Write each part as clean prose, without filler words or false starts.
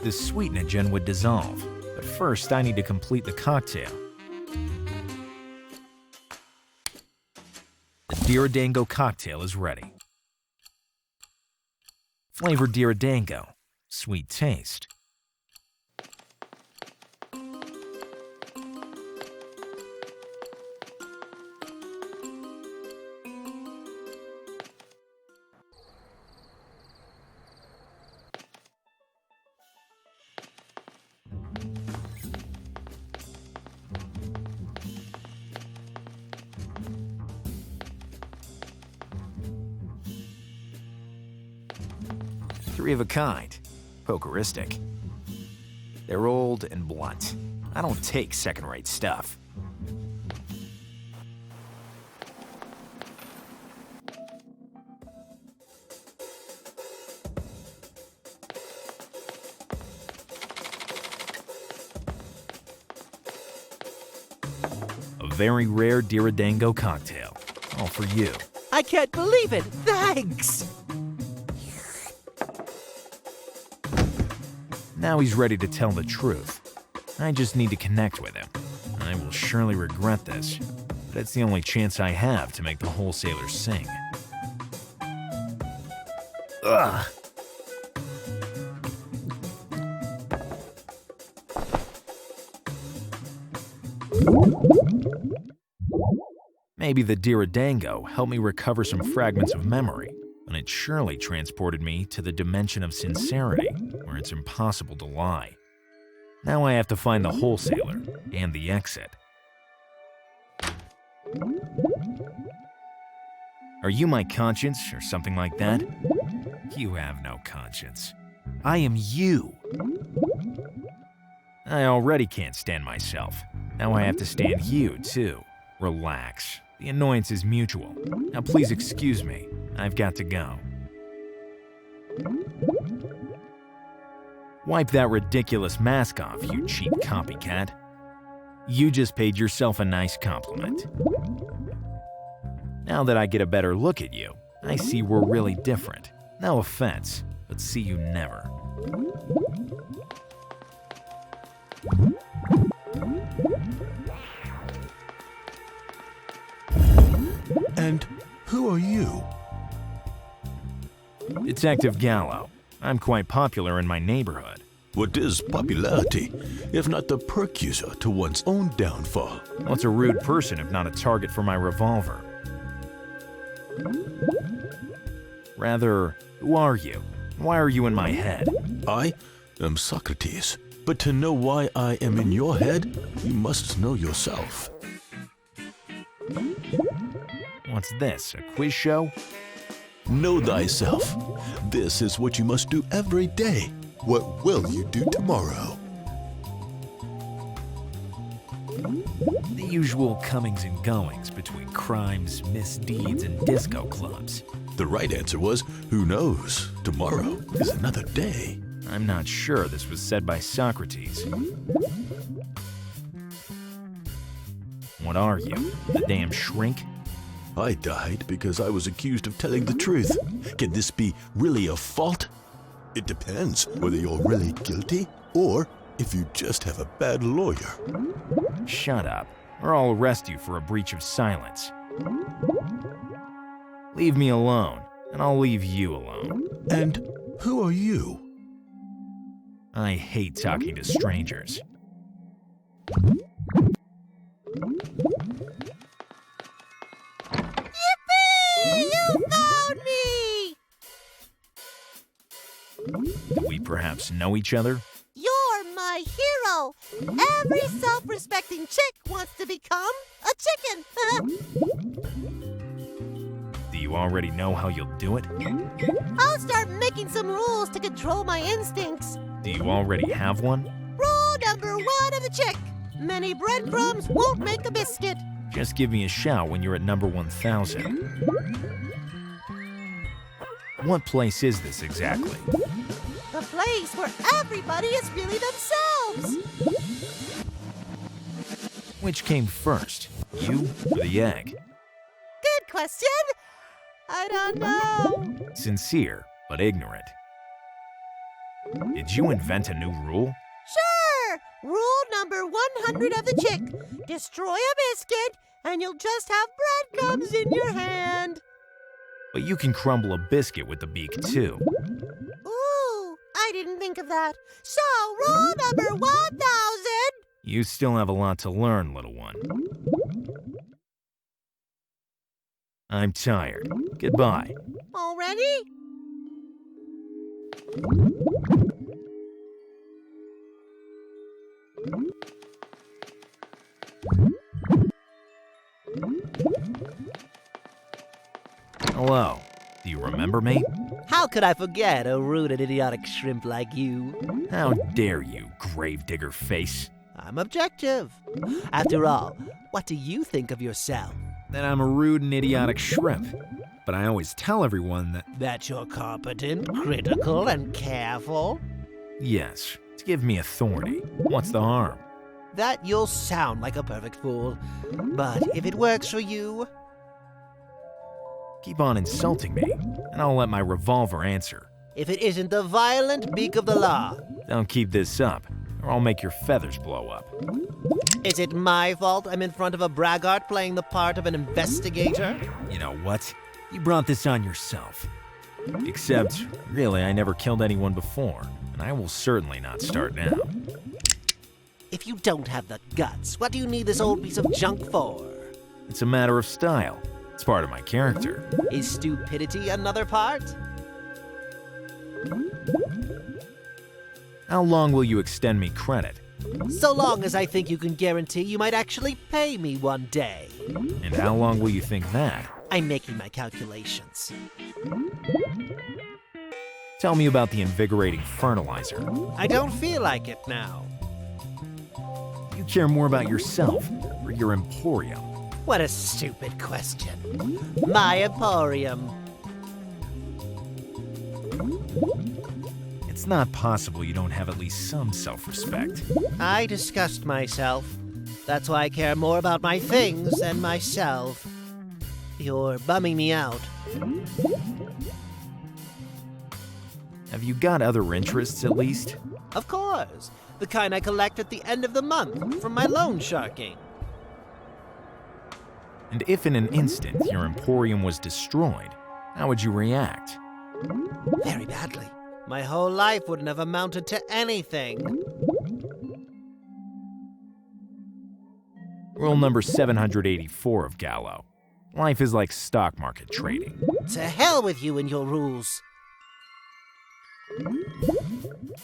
the sweetenogen would dissolve, but first I need to complete the cocktail. The Diridango cocktail is ready. Flavor Diridango, sweet taste. Three of a kind, pokeristic. They're old and blunt. I don't take second-rate stuff. A very rare Diridango cocktail, all for you. I can't believe it! Thanks! Now he's ready to tell the truth. I just need to connect with him. I will surely regret this, but it's the only chance I have to make the wholesaler sing. Ugh. Maybe the Diridango helped me recover some fragments of memory, and it surely transported me to the dimension of sincerity, where it's impossible to lie. Now I have to find the wholesaler and the exit. Are you my conscience or something like that? You have no conscience. I am you. I already can't stand myself. Now I have to stand you, too. Relax. The annoyance is mutual. Now please excuse me. I've got to go. Wipe that ridiculous mask off, you cheap copycat. You just paid yourself a nice compliment. Now that I get a better look at you, I see we're really different. No offense, but see you never. And who are you? Detective Gallo. I'm quite popular in my neighborhood. What is popularity, if not the precursor to one's own downfall? What's a rude person if not a target for my revolver? Rather, who are you? Why are you in my head? I am Socrates, but to know why I am in your head, you must know yourself. What's this, a quiz show? Know thyself. This is what you must do every day. What will you do tomorrow? The usual comings and goings between crimes, misdeeds, and disco clubs. The right answer was, who knows? Tomorrow is another day. I'm not sure this was said by Socrates. What are you, the damn shrink? I died because I was accused of telling the truth. Can this be really a fault? It depends whether you're really guilty or if you just have a bad lawyer. Shut up, or I'll arrest you for a breach of silence. Leave me alone, and I'll leave you alone. And who are you? I hate talking to strangers. You found me! Do we perhaps know each other? You're my hero! Every self-respecting chick wants to become a chicken! Do you already know how you'll do it? I'll start making some rules to control my instincts. Do you already have one? Rule number 1 of the chick. Many breadcrumbs won't make a biscuit. Just give me a shout when you're at number 1000. What place is this exactly? The place where everybody is really themselves. Which came first, you or the egg? Good question. I don't know. Sincere, but ignorant. Did you invent a new rule? Sure! Rule number 100 of the chick. Destroy a biscuit, and you'll just have breadcrumbs in your hand. But you can crumble a biscuit with the beak too. Ooh, I didn't think of that. So, rule number 1000. You still have a lot to learn, little one. I'm tired. Goodbye. Already? Hello. Do you remember me? How could I forget a rude and idiotic shrimp like you? How dare you, gravedigger face? I'm objective. After all, what do you think of yourself? That I'm a rude and idiotic shrimp. But I always tell everyone that, That you're competent, critical, and careful? yes, to give me authority. What's the harm? That you'll sound like a perfect fool. But if it works for you, Keep on insulting me, and I'll let my revolver answer. if it isn't the violent beak of the law, Don't keep this up, or I'll make your feathers blow up. is it my fault I'm in front of a braggart playing the part of an investigator? You know what? You brought this on yourself. Except, really, I never killed anyone before, and I will certainly not start now. If you don't have the guts, what do you need this old piece of junk for? It's a matter of style. It's part of my character. Is stupidity another part? How long will you extend me credit? So long as I think you can guarantee you might actually pay me one day. And how long will you think that? I'm making my calculations. Tell me about the invigorating fertilizer. I don't feel like it now. You care more about yourself or your emporium. What a stupid question. My emporium. It's not possible you don't have at least some self-respect. I disgust myself. That's why I care more about my things than myself. You're bumming me out. Have you got other interests at least? Of course. The kind I collect at the end of the month from my loan sharking. And if in an instant your emporium was destroyed, how would you react? Very badly. My whole life wouldn't have amounted to anything. Rule number 784 of Gallo. Life is like stock market trading. To hell with you and your rules.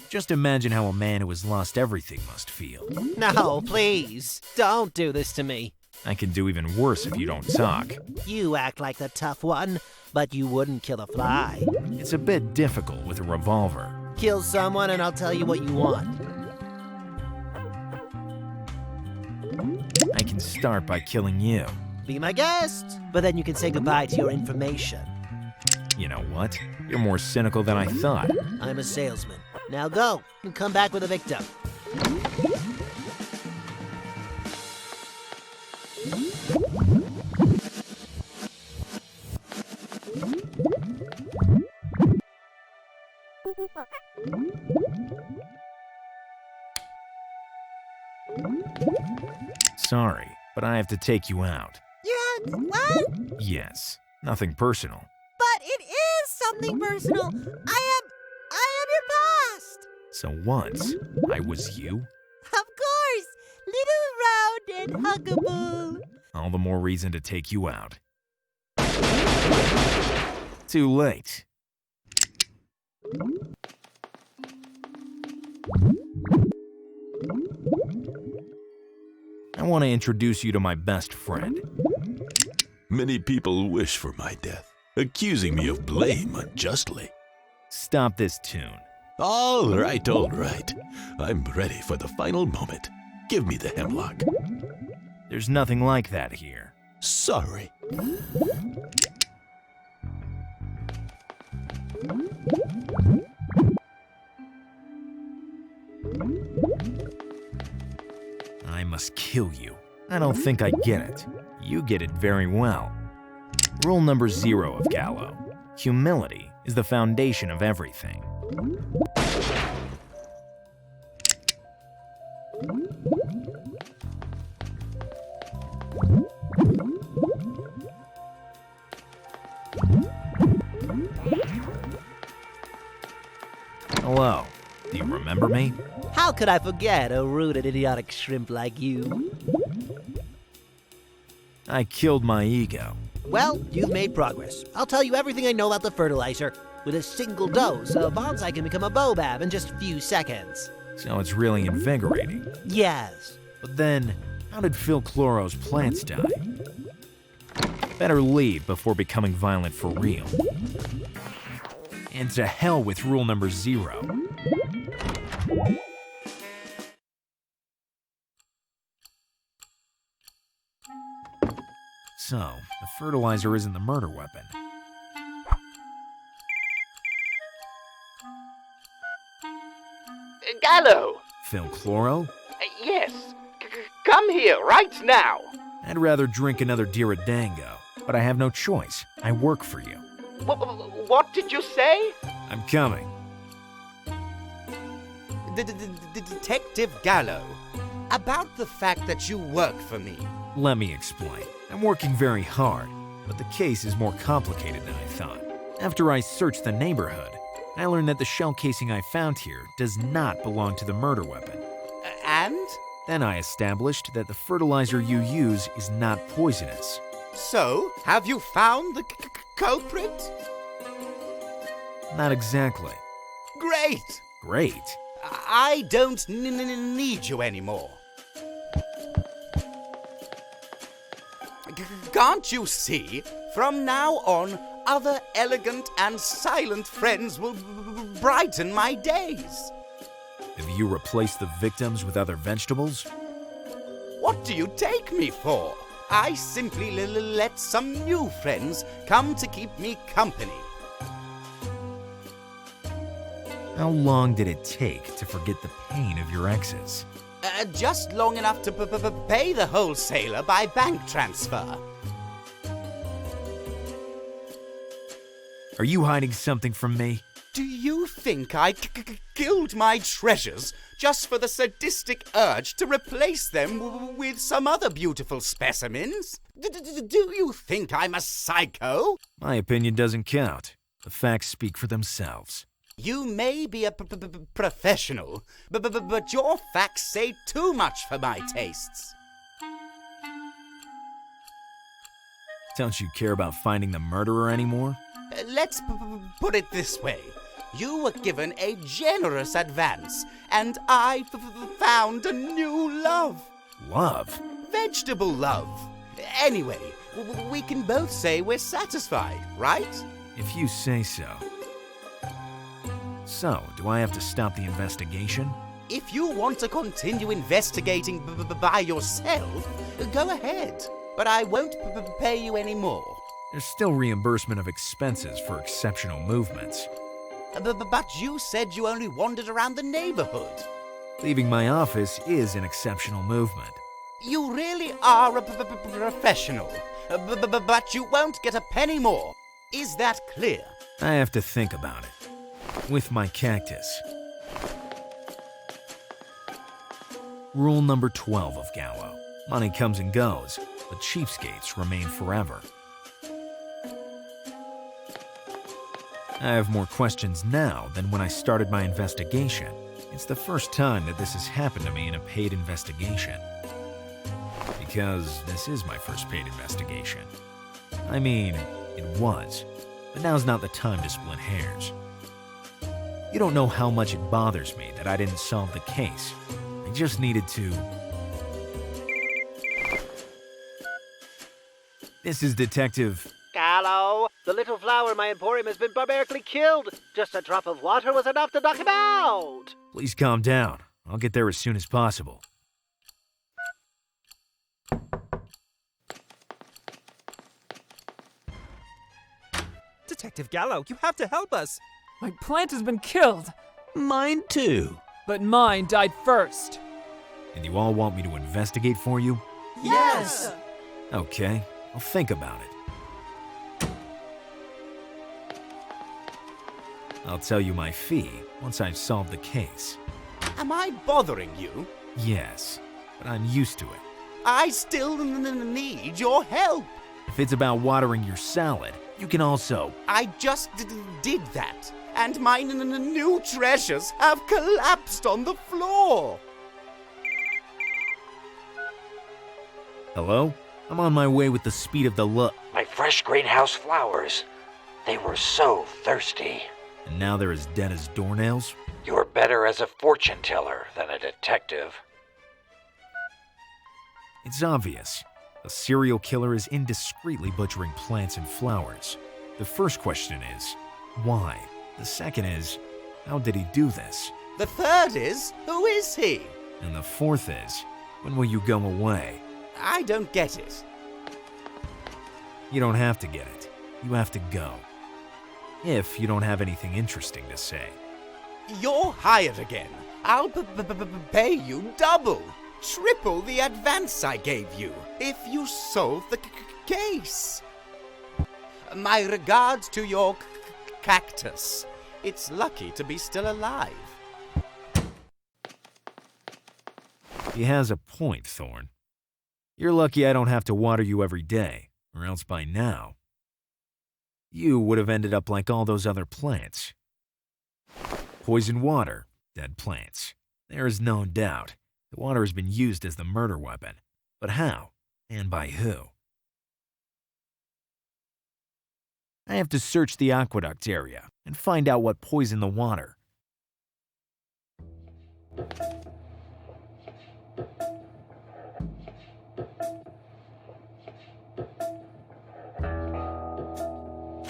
Just imagine how a man who has lost everything must feel. No, please. Don't do this to me. I can do even worse if you don't talk. You act like the tough one, but you wouldn't kill a fly. It's a bit difficult with a revolver. Kill someone and I'll tell you what you want. I can start by killing you. Be my guest, but then you can say goodbye to your information. You know what? You're more cynical than I thought. I'm a salesman. Now go and come back with a victim. Sorry, but I have to take you out. You have what? Yes, nothing personal. But it is something personal. I am your past. So once, I was you? Of course, little round and huggable. All the more reason to take you out. Too late. I want to introduce you to my best friend. Many people wish for my death, accusing me of blame unjustly. Stop this tune. All right, all right. I'm ready for the final moment. Give me the hemlock. There's nothing like that here. Sorry. I must kill you. I don't think I get it. You get it very well. Rule number 0 of Gallo. Humility is the foundation of everything. Hello. Do you remember me? How could I forget a rude and idiotic shrimp like you? I killed my ego. Well, you've made progress. I'll tell you everything I know about the fertilizer. With a single dose, a bonsai can become a baobab in just a few seconds. So it's really invigorating. Yes. But then, how did Phil Chloro's plants die? Better leave before becoming violent for real. And to hell with rule number 0. So, the fertilizer isn't the murder weapon. Gallo! Phil Chloro? Yes. Come here, right now. I'd rather drink another Diridango, but I have no choice. I work for you. What did you say? I'm coming. Detective Gallo, about the fact that you work for me. Let me explain. I'm working very hard, but the case is more complicated than I thought. After I searched the neighborhood, I learned that the shell casing I found here does not belong to the murder weapon. And? Then I established that the fertilizer you use is not poisonous. So, have you found the culprit? Not exactly. Great! Great. I don't need you anymore. Can't you see? From now on, other elegant and silent friends will brighten my days. Have you replaced the victims with other vegetables? What do you take me for? I simply let some new friends come to keep me company. How long did it take to forget the pain of your exes? Just long enough to pay the wholesaler by bank transfer. Are you hiding something from me? Do you think I killed my treasures just for the sadistic urge to replace them with some other beautiful specimens? Do you think I'm a psycho? My opinion doesn't count. The facts speak for themselves. You may be a professional, but your facts say too much for my tastes. Don't you care about finding the murderer anymore? Let's put it this way. You were given a generous advance, and I found a new love. Love? Vegetable love. Anyway, we can both say we're satisfied, right? If you say so. So, do I have to stop the investigation? If you want to continue investigating by yourself, go ahead. But I won't pay you any more. There's still reimbursement of expenses for exceptional movements. But you said you only wandered around the neighborhood. Leaving my office is an exceptional movement. You really are a professional. But you won't get a penny more. Is that clear? I have to think about it. With my cactus. Rule number 12 of Gallo. Money comes and goes, but cheapskates remain forever. I have more questions now than when I started my investigation. It's the first time that this has happened to me in a paid investigation. Because this is my first paid investigation. I mean, it was. But now's not the time to split hairs. You don't know how much it bothers me that I didn't solve the case. I just needed to... This is Detective... Gallo, the little flower in my emporium has been barbarically killed. Just a drop of water was enough to knock him out. Please calm down. I'll get there as soon as possible. Detective Gallo, you have to help us. My plant has been killed. Mine too. But mine died first. And you all want me to investigate for you? Yes! Okay, I'll think about it. I'll tell you my fee once I've solved the case. Am I bothering you? Yes, but I'm used to it. I still need your help. If it's about watering your salad, you can also... I just did that, and my new treasures have collapsed on the floor. Hello? I'm on my way with the speed of the look. My fresh greenhouse flowers. They were so thirsty. And now they're as dead as doornails? You're better as a fortune teller than a detective. It's obvious. A serial killer is indiscreetly butchering plants and flowers. The first question is, why? The second is, how did he do this? The third is, who is he? And the fourth is, when will you go away? I don't get it. You don't have to get it. You have to go. If you don't have anything interesting to say. You're hired again. I'll pay you double, triple the advance I gave you if you solve the case. My regards to your cactus. It's lucky to be still alive. He has a point, Thorn. You're lucky I don't have to water you every day, or else by now, you would have ended up like all those other plants. Poisoned water, dead plants. There is no doubt the water has been used as the murder weapon. But how? And by who? I have to search the aqueduct area and find out what poisoned the water.